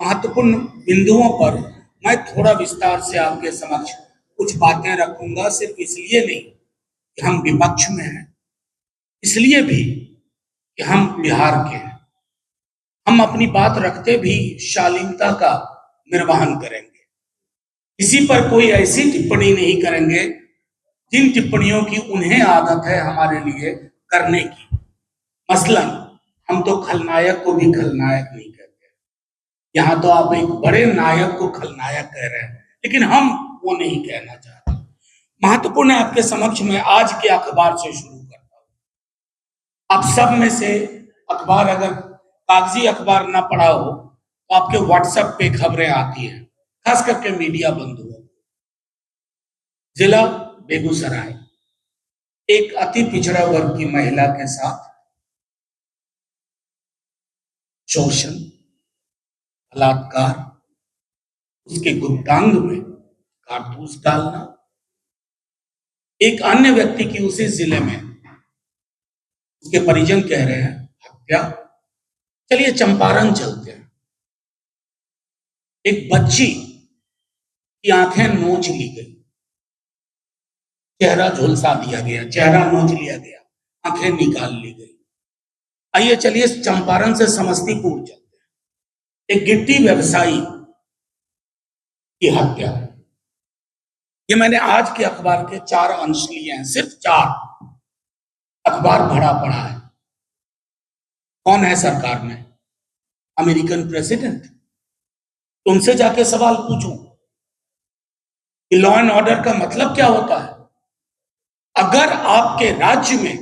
महत्वपूर्ण बिंदुओं पर मैं थोड़ा विस्तार से आपके समक्ष कुछ बातें रखूंगा, सिर्फ इसलिए नहीं कि हम विपक्ष में हैं, इसलिए भी कि हम बिहार के हैं। हम अपनी बात रखते भी शालीनता का निर्वहन करेंगे। किसी पर कोई ऐसी टिप्पणी नहीं करेंगे जिन टिप्पणियों की उन्हें आदत है हमारे लिए करने की। मसलन हम तो खलनायक को भी खलनायक नहीं कहते। यहाँ तो आप एक बड़े नायक को खलनायक कह रहे हैं, लेकिन हम वो नहीं कहना चाहते। महत्वपूर्ण है आपके समक्ष में आज के अखबार से शुरू करता हूं। आप सब में से अखबार, अगर कागजी अखबार ना पढ़ा हो तो आपके व्हाट्सएप पे खबरें आती हैं, खास करके मीडिया बंधुओं। जिला बेगूसराय, एक अति पिछड़ा वर्ग की महिला के साथ शोषण, बलात्कार, उसके गुप्तांग में कारतूस डालना, एक अन्य व्यक्ति की उसी जिले में, उसके परिजन कह रहे हैं हत्या। चलिए चंपारण चलते हैं। एक बच्ची की आंखें नोच ली गई, चेहरा झुलसा दिया गया, चेहरा नोच लिया गया, आंखें निकाल ली गई। आइए चलिए चंपारण से समस्तीपुर चलते हैं। एक गिट्टी व्यवसायी की हत्या। ये मैंने आज के अखबार के 4 अंश लिए हैं, सिर्फ 4। अखबार भरा पड़ा है। कौन है सरकार में? American president. उनसे जाके सवाल पूछूं कि लॉ एंड ऑर्डर का मतलब क्या होता है? अगर आपके राज्य में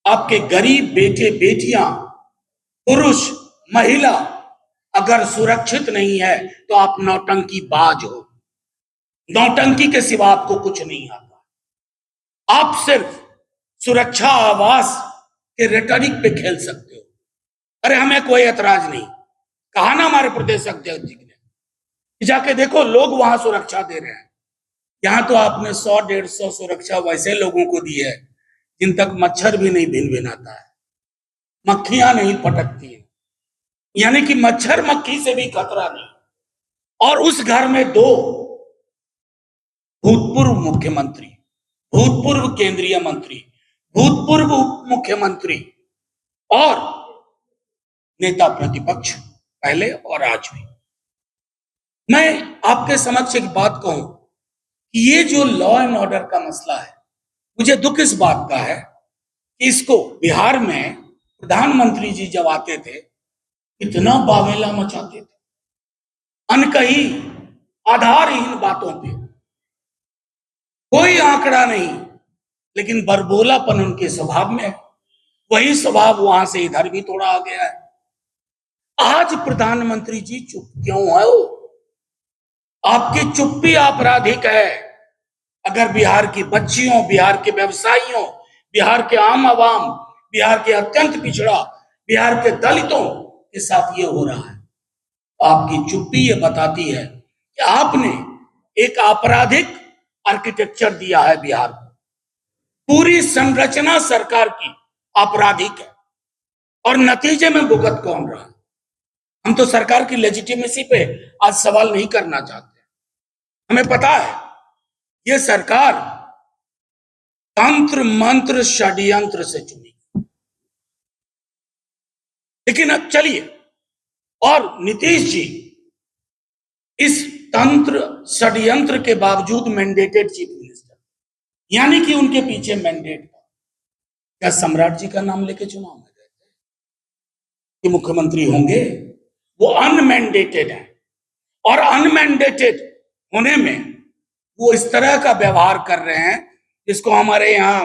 आपके गरीब बेटे बेटियां, पुरुष, महिला अगर सुरक्षित नहीं है तो आप नौटंकी बाज हो। नौटंकी के सिवा आपको कुछ नहीं आता। आप सिर्फ सुरक्षा आवास के रेटरिक पे खेल सकते हो। अरे हमें कोई ऐतराज नहीं, कहा ना हमारे प्रदेश अध्यक्ष जी ने, जाके देखो लोग वहां सुरक्षा दे रहे हैं। यहां तो आपने 100-150 सुरक्षा वैसे लोगों को दी है जिन तक मच्छर भी नहीं भिन भिनाता है, मक्खियां नहीं पटकती है, यानी कि मच्छर मक्खी से भी खतरा नहीं। और उस घर में 2 भूतपूर्व मुख्यमंत्री, भूतपूर्व केंद्रीय मंत्री, भूतपूर्व उप मुख्यमंत्री और नेता प्रतिपक्ष पहले और आज भी। मैं आपके समक्ष एक बात कहूं कि ये जो लॉ एंड ऑर्डर का मसला है, मुझे दुख इस बात का है कि इसको बिहार में प्रधानमंत्री जी जब आते थे इतना बावेला मचाते थे, अनकही आधारहीन बातों पे, कोई आंकड़ा नहीं, लेकिन बरबोलापन उनके स्वभाव में। वही स्वभाव वहां से इधर भी थोड़ा आ गया है। आज प्रधानमंत्री जी चुप क्यों है? आपकी चुप्पी आपराधिक है। अगर बिहार की बच्चियों, बिहार के व्यवसायियों, बिहार के आम आवाम, बिहार के अत्यंत पिछड़ा, बिहार के दलितों के साथ ये हो रहा है, आपकी चुप्पी ये बताती है कि आपने एक आपराधिक आर्किटेक्चर दिया है बिहार को। पूरी संरचना सरकार की आपराधिक है और नतीजे में भुगत कौन रहा है? हम तो सरकार की लेजिटिमेसी पे आज सवाल नहीं करना चाहते। हमें पता है ये सरकार तंत्र मंत्र षड्यंत्र से चुनी, लेकिन अब चलिए, और नीतीश जी इस तंत्र षड्यंत्र के बावजूद मैंडेटेड चीफ मिनिस्टर, यानी कि उनके पीछे मैंडेट था। क्या सम्राट जी का नाम लेके चुनाव में गए थे कि मुख्यमंत्री होंगे? वो अनमैंडेटेड है, और अनमैंडेटेड होने में वो इस तरह का व्यवहार कर रहे हैं जिसको हमारे यहाँ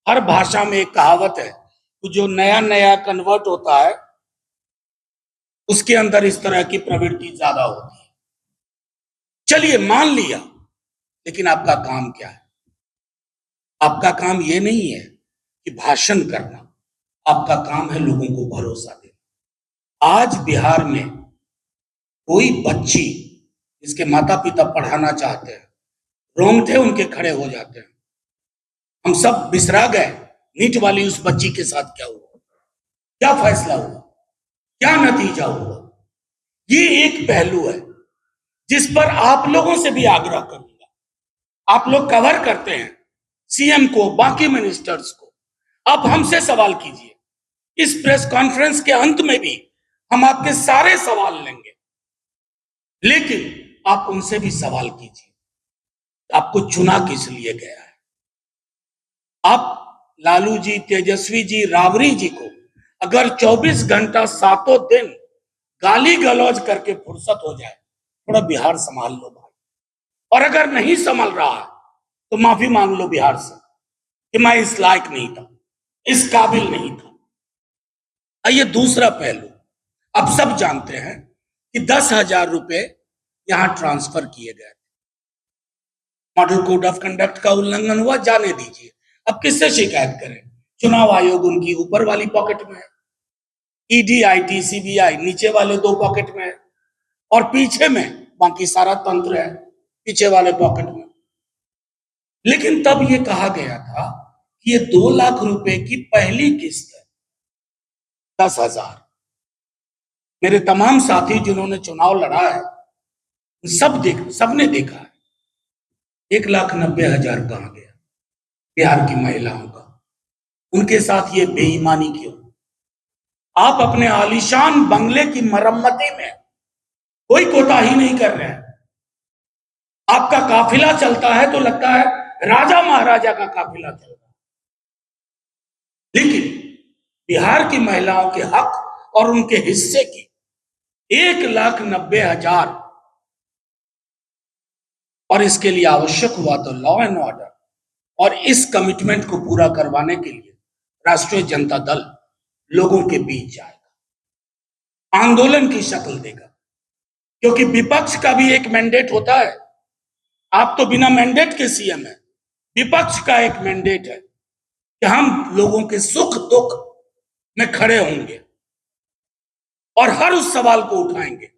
हर भाषा में एक कहावत है, तो जो नया नया कन्वर्ट होता है उसके अंदर इस तरह की प्रवृत्ति ज्यादा होती है। चलिए मान लिया, लेकिन आपका काम क्या है? आपका काम ये नहीं है कि भाषण करना, आपका काम है लोगों को भरोसा देना। आज बिहार में कोई बच्ची जिसके माता पिता पढ़ाना चाहते हैं, रोंगटे उनके खड़े हो जाते हैं। हम सब बिसरा गए नीट वाली उस बच्ची के साथ क्या हुआ, क्या फैसला हुआ। क्या नतीजा हुआ, ये एक पहलू है जिस पर आप लोगों से भी आग्रह करूंगा। आप लोग कवर करते हैं सीएम को, बाकी मिनिस्टर्स को, आप हमसे सवाल कीजिए। इस प्रेस कॉन्फ्रेंस के अंत में भी हम आपके सारे सवाल लेंगे, लेकिन आप उनसे भी सवाल कीजिए, आपको चुना किस लिए गया है। आप लालू जी, तेजस्वी जी, राबड़ी जी को अगर 24 घंटा 7 दिन गाली गलौज करके फुर्सत हो जाए, थोड़ा बिहार संभाल लो भाई। और अगर नहीं संभल रहा है तो माफी मांग लो बिहार से कि मैं इस लायक नहीं था, इस काबिल नहीं था। आइए दूसरा पहलू, अब सब जानते हैं कि 10,000 रुपए यहां ट्रांसफर किए गए। मॉडल कोड ऑफ कंडक्ट का उल्लंघन हुआ, जाने दीजिए, अब किससे शिकायत करें। चुनाव आयोग उनकी ऊपर वाली पॉकेट में है, ईडी, आईटी, सीबीआई नीचे वाले 2 पॉकेट में है, और पीछे में बाकी सारा तंत्र है पीछे वाले पॉकेट में। लेकिन तब ये कहा गया था कि ये 2 लाख रुपए की पहली किस्त है, 10,000। मेरे तमाम साथी जिन्होंने चुनाव लड़ा है सबने देखा है 1,90,000 कहां गया बिहार की महिलाओं का। उनके साथ ये बेईमानी क्यों? आप अपने आलीशान बंगले की मरम्मती में कोई कोताही नहीं कर रहे हैं। आपका काफिला चलता है तो लगता है राजा महाराजा का काफिला चल रहा है, लेकिन बिहार की महिलाओं के हक और उनके हिस्से की 1,90,000, और इसके लिए आवश्यक हुआ तो लॉ एंड ऑर्डर, और इस कमिटमेंट को पूरा करवाने के लिए राष्ट्रीय जनता दल लोगों के बीच जाएगा, आंदोलन की शक्ल देगा। क्योंकि विपक्ष का भी एक मैंडेट होता है। आप तो बिना मैंडेट के सीएम है, विपक्ष का एक मैंडेट है कि हम लोगों के सुख दुख में खड़े होंगे और हर उस सवाल को उठाएंगे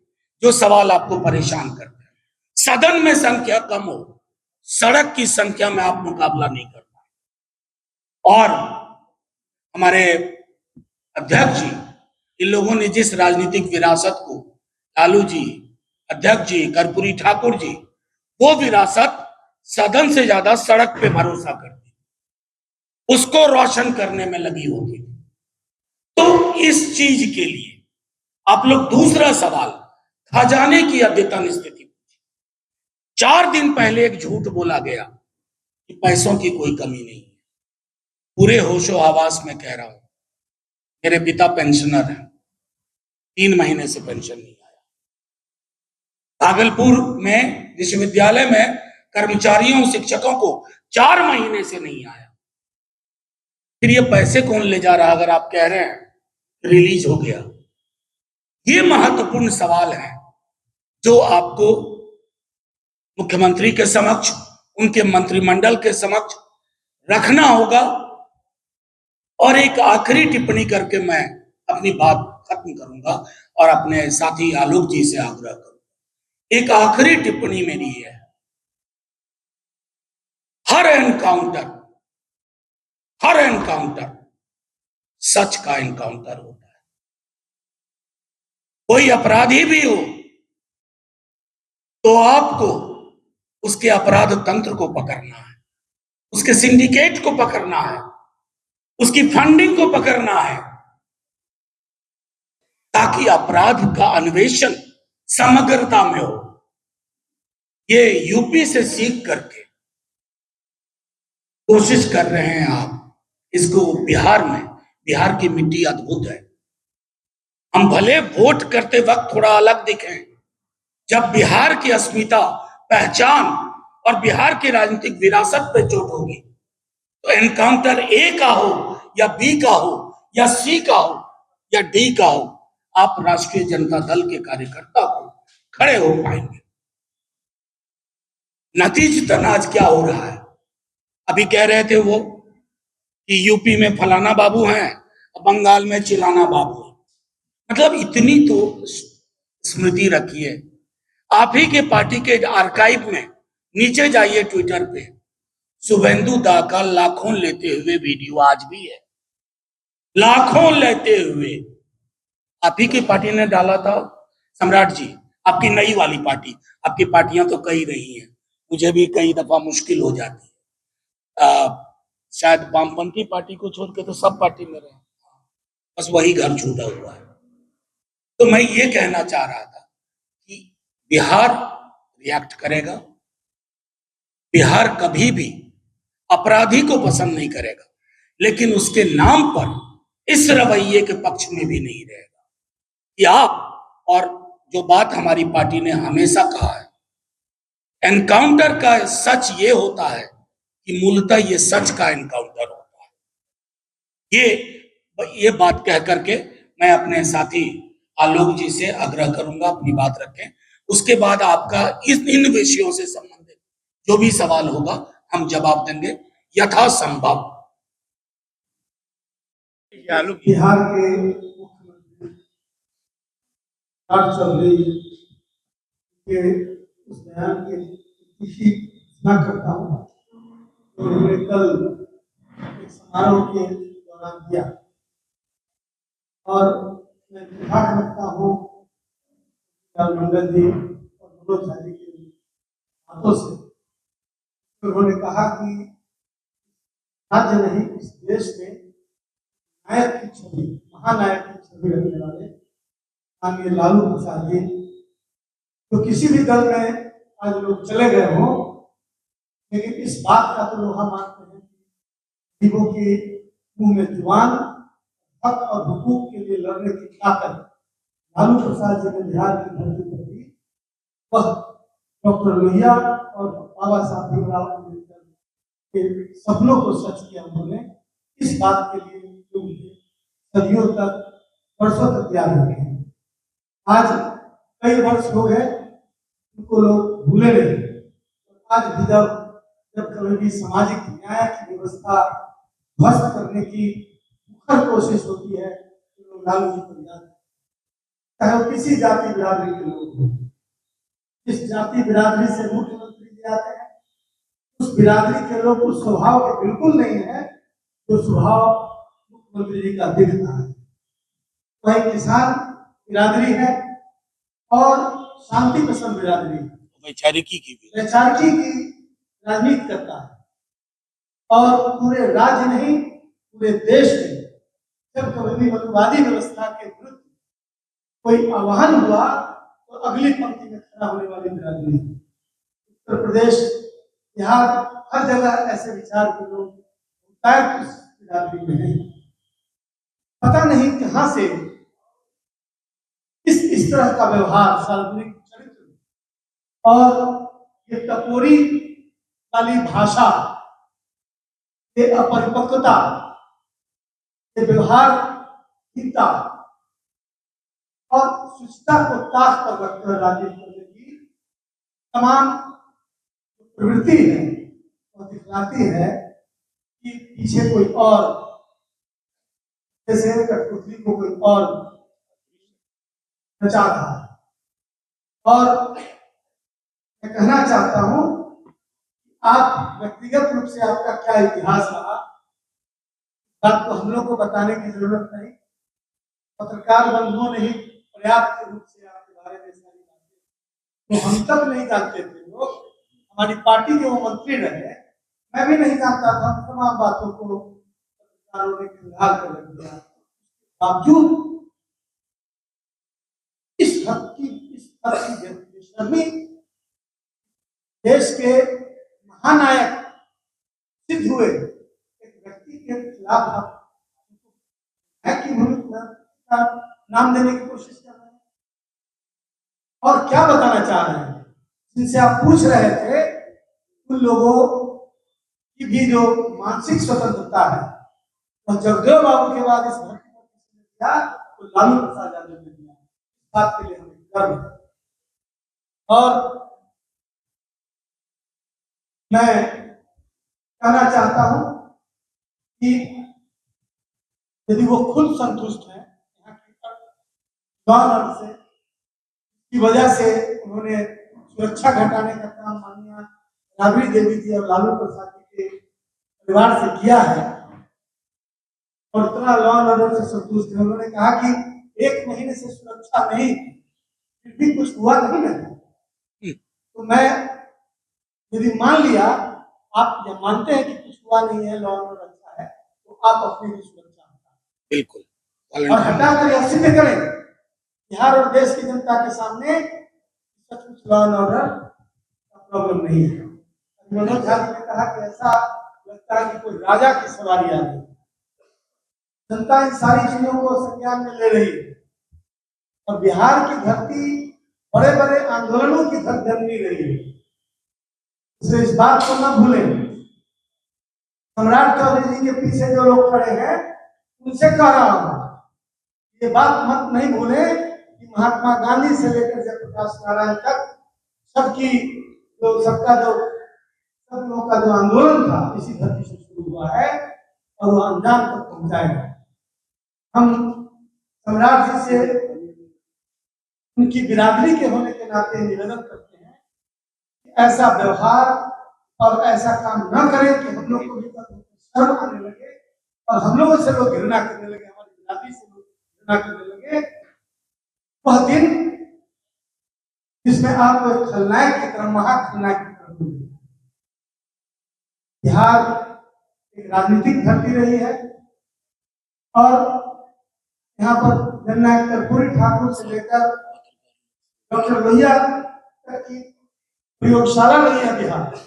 जो सवाल आपको परेशान करते हैं। सदन में संख्या कम हो, सड़क की संख्या में आप मुकाबला नहीं कर पाए। और हमारे अध्यक्ष जी, इन लोगों ने जिस राजनीतिक विरासत को, लालू जी, अध्यक्ष जी, कर्पूरी ठाकुर जी, वो विरासत सदन से ज्यादा सड़क पे भरोसा करती, उसको रोशन करने में लगी होती। तो इस चीज के लिए आप लोग दूसरा सवाल, खजाने की अद्यतन स्थिति। 4 दिन पहले एक झूठ बोला गया कि पैसों की कोई कमी नहीं है। पूरे होशो हवास में कह रहा हूं, मेरे पिता पेंशनर हैं, 3 महीने से पेंशन नहीं आया। भागलपुर में विश्वविद्यालय में कर्मचारियों, शिक्षकों को 4 महीने से नहीं आया। फिर ये पैसे कौन ले जा रहा अगर आप कह रहे हैं रिलीज हो गया? ये महत्वपूर्ण सवाल है जो आपको मुख्यमंत्री के समक्ष, उनके मंत्रिमंडल के समक्ष रखना होगा। और एक आखिरी टिप्पणी करके मैं अपनी बात खत्म करूंगा और अपने साथी आलोक जी से आग्रह करूंगा। एक आखिरी टिप्पणी मेरी है, हर एनकाउंटर सच का एनकाउंटर होता है। कोई अपराधी भी हो तो आपको उसके अपराध तंत्र को पकड़ना है, उसके सिंडिकेट को पकड़ना है, उसकी फंडिंग को पकड़ना है, ताकि अपराध का अन्वेषण समग्रता में हो। ये यूपी से सीख करके कोशिश कर रहे हैं आप, इसको बिहार में, बिहार की मिट्टी अद्भुत है। हम भले वोट करते वक्त थोड़ा अलग दिखें, जब बिहार की अस्मिता, पहचान और बिहार की राजनीतिक विरासत पे चोट होगी तो एनकाउंटर ए का हो या बी का हो या सी का हो या डी का हो, आप राष्ट्रीय जनता दल के कार्यकर्ता को खड़े हो पाएंगे। नतीजतन आज क्या हो रहा है? अभी कह रहे थे वो कि यूपी में फलाना बाबू हैं, बंगाल में चिलाना बाबू है। मतलब इतनी तो स्मृति रखिए। आप ही के पार्टी के आर्काइव में नीचे जाइए, ट्विटर पे शुभेंदु दा का लाखों लेते हुए वीडियो आज भी है, लाखों लेते हुए। आप ही की पार्टी ने डाला था सम्राट जी, आपकी नई वाली पार्टी। आपकी पार्टियां तो कई रही हैं, मुझे भी कई दफा मुश्किल हो जाती है। शायद वामपंथी पार्टी को छोड़ के तो सब पार्टी में रहे, बस वही घर छूटा हुआ है। तो मैं ये कहना चाह रहा था कि बिहार रिएक्ट करेगा, बिहार कभी भी अपराधी को पसंद नहीं करेगा, लेकिन उसके नाम पर इस रवैये के पक्ष में भी नहीं रहेगा कि आप, और जो बात हमारी पार्टी ने हमेशा कहा है, एनकाउंटर का सच ये होता है कि मूलतः ये सच का एनकाउंटर होता है। ये बात कह करके मैं अपने साथी आलोक जी से आग्रह करूंगा अपनी बात रखें, उसके बाद आपका इन विषयों से संबंधित जो भी सवाल होगा हम जवाब देंगे यथासंभव। बिहार के मुख्यमंत्री चल रही के उस बयान के किसी घोषणा करता हूँ तो उन्होंने कल एक समारोह के दौरान किया, और मैं विभाग रखता हूँ मंगल जी और मनोज झाजी के हाथों से। उन्होंने कहा कि राज्य नहीं, इस देश में नायक की छवि, महानायक की छवि रखने वाले माननीय लालू प्रसाद जी, तो किसी भी दल में आज लोग चले गए हों, लेकिन इस बात का तो लोहा मानते हैं कि गरीबों के मुंह में जुबान, हक और हुकूक के लिए लड़ने की ताकत लालू प्रसाद जी ने बिहार की धरती पर दी। वह डॉक्टर लोहिया और बाबा साहब भीमराव अम्बेडकर के सपनों को सच किया उन्होंने। इस बात के लिए सदियों तक, वर्षों तक याद रखे। आज कई वर्ष हो गए, उनको लोग भूले नहीं। आज भी जब कभी भी सामाजिक न्याय की व्यवस्था ध्वस्त करने की मुखर कोशिश होती है तो लोग लालू जी को याद, चाहे वो किसी जाति बिरादरी के लोग हों। जिस जाति बिरादरी से मुख्यमंत्री जी आते हैं, उस बिरादरी के लोग उस स्वभाव के बिल्कुल नहीं है जो स्वभाव मुख्यमंत्री जी का दिखता है। वह किसान बिरादरी है और शांति पसंद बिरादरी है, वैचारिकी की राजनीति करता है। और पूरे राज्य नहीं, पूरे देश में जब कभी भी मनुवादी व्यवस्था के विरुद्ध कोई आह्वान हुआ तो अगली पंक्ति में खड़ा होने वाली बिरादरी। उत्तर प्रदेश, बिहार, हर जगह ऐसे विचार के लोग उस बिरादरी में नहीं। पता नहीं कहां से इस तरह का व्यवहार, सार्वजनिक चरित्र और ये टपोरी वाली भाषा, ये अपरिपक्वता, ये व्यवहारहीनता और सुचिता को ताक पर रखकर राजनीति करने की तमाम प्रवृत्ति है और दिखलाती है कि पीछे कोई और, जैसे कठपुतली को कोई और नचा रहा है। और मैं कहना चाहता हूं, आप व्यक्तिगत रूप से आपका क्या इतिहास रहा, बात को हम लोग को बताने की जरूरत नहीं। पत्रकार बंधुओं ने ही पर्याप्त रूप से आपके बारे में सारी बातें, तो हम तक नहीं जानते थे लोग, हमारी पार्टी के वो मंत्री रहे, मैं भी नहीं जानता था। तमाम बातों को पत्रकारों ने खंगाल कर रख दिया। बावजूद इस हद की बेशर्मी देश के महानायक सिद्ध हुए एक व्यक्ति के खिलाफ आप का नाम देने की कोशिश कर रहे हैं। और क्या बताना चाह रहे हैं? जिनसे आप पूछ रहे थे उन लोगों की भी जो मानसिक स्वतंत्रता है, और जगदेव बाबू के बाद इस धरती पर किसी ने दिया तो लालू प्रसाद यादव ने दिया। इस बात के लिए हमें गर्व है। और मैं कहना चाहता हूं कि यदि वो खुद संतुष्ट है यहाँ की से, की वजह से उन्होंने सुरक्षा घटाने का काम माननीय राबड़ी देवी जी और लालू प्रसाद जी के परिवार से किया है, और इतना लॉ एंड ऑर्डर से संतुष्ट है। उन्होंने कहा कि एक महीने से सुरक्षा नहीं, फिर भी कुछ हुआ नहीं ना। तो मैं यदि मान लिया आप ये मानते हैं कि कुछ हुआ नहीं है, लॉ और अच्छा है, तो आप अपनी भी सुरक्षा हटाएं। बिल्कुल और हटाकर यह सिद्ध करें बिहार और देश की जनता के सामने सचमुच लॉ एंड ऑर्डर का प्रॉब्लम नहीं है। मनोज झा जी ने कहा कि ऐसा लगता है कि कोई राजा की सवारी आ रही है। जनता इन सारी चीजों को संज्ञान में ले रही है और बिहार की धरती बड़े बड़े आंदोलनों की धरती रही है। इसलिए इस बात को न भूलें। सम्राट चौधरी जी के पीछे जो लोग खड़े हैं उनसे कह रहा हूं, ये बात मत नहीं भूलें कि महात्मा गांधी से लेकर जयप्रकाश नारायण तक सबकी सब लोगों का जो आंदोलन था इसी धरती से शुरू हुआ है और वो अंजाम तक पहुंचाएगा। हम सम्राट जी से उनकी बिरादरी के होने के नाते निवेदन करते हैं कि ऐसा व्यवहार और ऐसा काम न करें कि हम लोग को भी शर्म आने लगे और हम लोगों से लोग घृणा करने लगे, हमारी बिरादरी से लोग घृणा करने लगे। वह दिन जिसमें आप खलनायक की तरह, महाखलनायक की तरह होंगे। बिहार एक राजनीतिक धरती रही है और यहाँ पर जननायक कर्पूरी ठाकुर से लेकर डॉक्टर लोहिया तक की प्रयोगशाला रही है बिहार।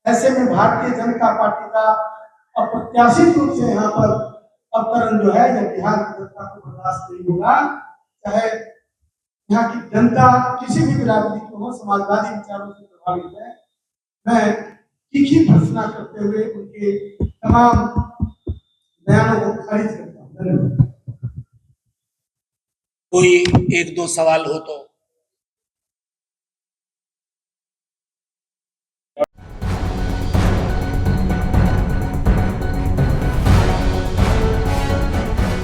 ऐसे में भारतीय जनता पार्टी का अप्रत्याशित रूप से यहाँ पर अवतरण जो है यह बिहार की जनता को बर्दाश्त नहीं होगा। चाहे यहाँ की जनता किसी भी बिरादरी की हो, समाजवादी विचारों से प्रभावित है। मैं तीखी भर्त्सना करते हुए उनके तमाम बयानों को खारिज करता हूँ। धन्यवाद। कोई एक दो सवाल हो तो